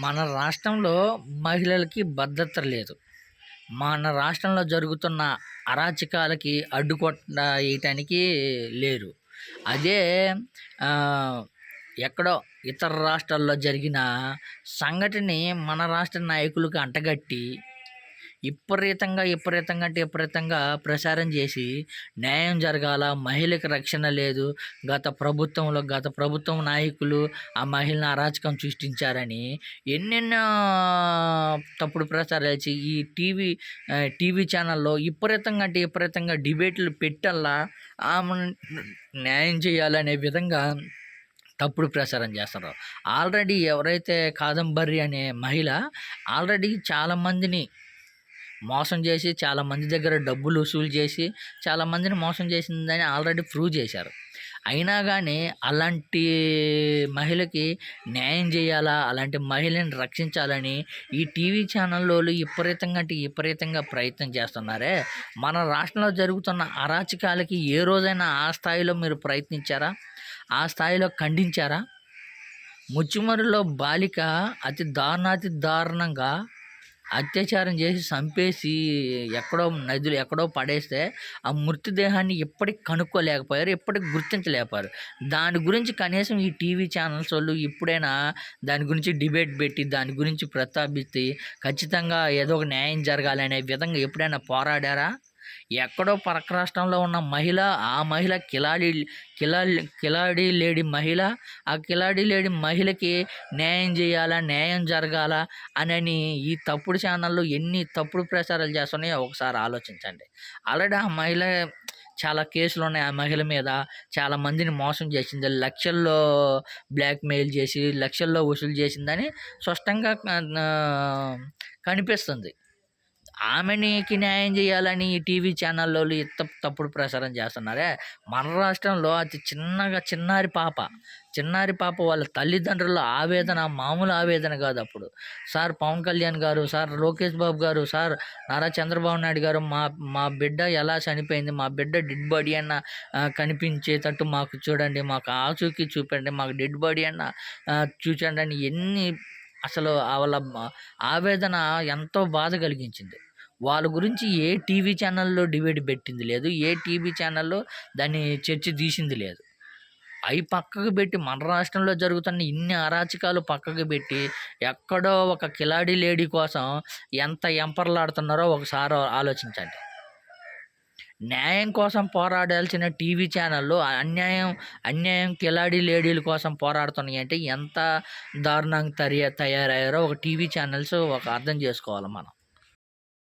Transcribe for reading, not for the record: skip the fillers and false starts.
మన రాష్ట్రంలో మహిళలకి భద్రత లేదు. మన రాష్ట్రంలో జరుగుతున్న అరాచకాలకి అడ్డుకట్ట వేయటానికి లేరు. అదే ఆహ్, ఎక్కడో ఇతర రాష్ట్రాల్లో జరిగిన సంఘటనని మన రాష్ట్ర నాయకులకు అంటగట్టి విపరీతంగా అంటే విపరీతంగా ప్రచారం చేసి న్యాయం జరగాల, మహిళకి రక్షణ లేదు, గత ప్రభుత్వం నాయకులు ఆ మహిళని అరాచకం సృష్టించారని ఎన్నెన్నో తప్పుడు ప్రచారాలు చేసి ఈ టీవీ ఛానల్లో అంటే విపరీతంగా డిబేట్లు పెట్టల్లా ఆమెను న్యాయం చేయాలనే విధంగా తప్పుడు ప్రచారం చేస్తున్నారు. ఆల్రెడీ ఎవరైతే కాదంబరి అనే మహిళ ఆల్రెడీ చాలామందిని మోసం చేసి, చాలామంది దగ్గర డబ్బులు వసూలు చేసి, చాలామందిని మోసం చేసిందని ఆల్రెడీ ప్రూవ్ చేశారు. అయినా కానీ అలాంటి మహిళకి న్యాయం చేయాలా, అలాంటి మహిళని రక్షించాలని ఈ టీవీ ఛానల్లోళ్ళు అంటే విపరీతంగా ప్రయత్నం చేస్తున్నారే. మన రాష్ట్రంలో జరుగుతున్న అరాచకాలకి ఏ రోజైనా ఆ స్థాయిలో మీరు ప్రయత్నించారా? ఆ స్థాయిలో ఖండించారా? ముచ్చుమరిలో బాలిక అతి దారుణంగా అత్యాచారం చేసి చంపేసి ఎక్కడో పడేస్తే ఆ మృతదేహాన్ని ఎప్పటికి కనుక్కోలేకపోయారు, ఎప్పటికి గుర్తించలేకపోయారు. దాని గురించి కనీసం ఈ టీవీ ఛానల్స్ వాళ్ళు ఇప్పుడైనా దాని గురించి డిబేట్ పెట్టి దాని గురించి ప్రస్తావిస్తే ఖచ్చితంగా ఏదో ఒక న్యాయం జరగాలనే విధంగా ఎప్పుడైనా పోరాడారా? ఎక్కడో పక్క రాష్ట్రంలో ఉన్న మహిళ, ఆ మహిళ కిలాడి లేడీ మహిళ, ఆ కిలాడి లేడీ మహిళకి న్యాయం చేయాలా, న్యాయం జరగాలా అనని ఈ తప్పుడు ఛానళ్ళు ఎన్ని తప్పుడు ప్రచారాలు చేస్తున్నాయో ఒకసారి ఆలోచించండి. ఆల్రెడీ ఆ మహిళ చాలా కేసులు ఉన్నాయి. ఆ మహిళ మీద చాలా మందిని మోసం చేసింది, లక్షల్లో బ్లాక్మెయిల్ చేసి లక్షల్లో వసూలు చేసిందని స్పష్టంగా కనిపిస్తుంది. ఆమెకి న్యాయం చేయాలని ఈ టీవీ ఛానల్లోళ్ళు తప్పుడు ప్రచారం చేస్తున్నారే. మన రాష్ట్రంలో చిన్నారి పాప వాళ్ళ తల్లిదండ్రుల ఆవేదన మామూలు ఆవేదన కాదు. అప్పుడు సార్ పవన్ కళ్యాణ్ గారు, సార్ లోకేష్ బాబు గారు, సార్ నారా చంద్రబాబు నాయుడు గారు, మా మా బిడ్డ ఎలా చనిపోయింది, మా బిడ్డ డెడ్ బాడీ అన్న కనిపించేటట్టు మాకు చూడండి, మాకు ఆచూకీ చూపండి, మాకు డెడ్ బాడీ అన్న చూచండి అని అసలు వాళ్ళ ఆవేదన ఎంతో బాధ కలిగించింది. వాళ్ళ గురించి ఏ టీవీ ఛానల్లో డిబేట్ పెట్టింది లేదు, ఏ టీవీ ఛానల్లో దాన్ని చర్చ తీసింది లేదు. అవి పక్కకు పెట్టి మన రాష్ట్రంలో జరుగుతున్న ఇన్ని అరాచకాలు పక్కకు పెట్టి ఎక్కడో ఒక కిలాడి లేడీ కోసం ఎంత ఎంపర్లాడుతున్నారో ఒకసారి ఆలోచించండి. న్యాయం కోసం పోరాడాల్సిన టీవీ ఛానళ్ళు అన్యాయం కిలాడి లేడీల కోసం పోరాడుతున్నాయి అంటే ఎంత దారుణంగా తయారయ్యారో ఒక టీవీ ఛానల్స్ అర్థం చేసుకోవాలి మనం.